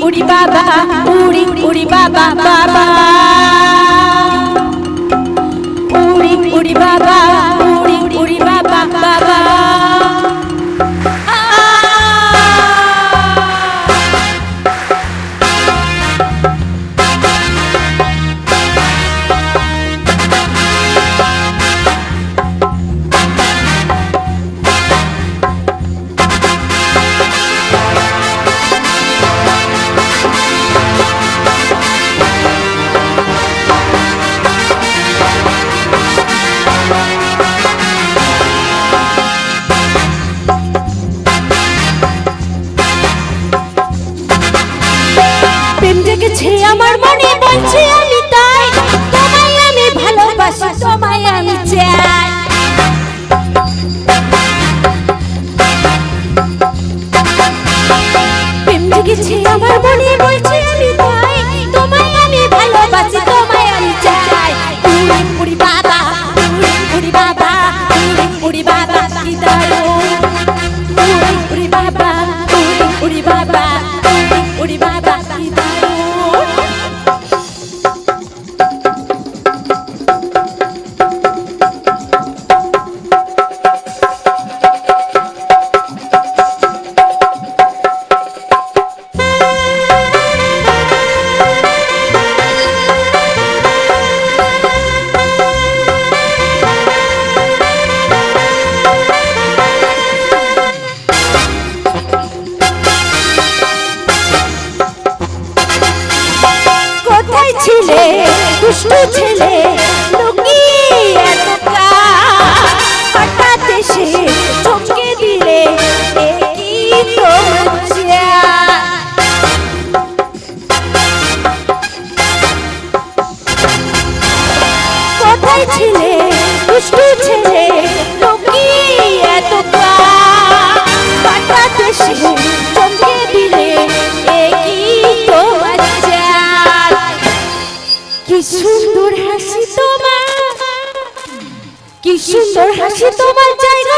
উড়ি বাবা, উড়ি উড়ি বাবা বাবা, উড়ি উড়ি বাবা, উড়ি উড়ি বাবা বাবা। আমার মনে বলছে আমি তাই, তোমায় আমি ভালোবাসি, তোমায় আমি চাই। প্রেম জেগেছে আমার মনে বলছে আমি তাই, তোমায় আমি ভালোবাসি, তোমায় আমি চাই। উড়ি উড়ি বাবা, উড়ি উড়ি বাবা, উড়ি উড়ি বাবা কি দারুণ। উড়ি উড়ি বাবা, উড়ি উড়ি বাবা, উড়ি উড়ি বাবা কি দারুণ। ছেলে দুষ্টু ছেলে লুকিয়ে একা, হঠাৎ এসে চমকে দিলে কি তোমরা। কোথায় ছেলে দুষ্টু ছেলে লুকিয়ে একা, হঠাৎ এসে চমকে দিলে কি তোমরা। কি সুন্দর হাসি তোমার, কি সুন্দর হাসি তোমার জায়গা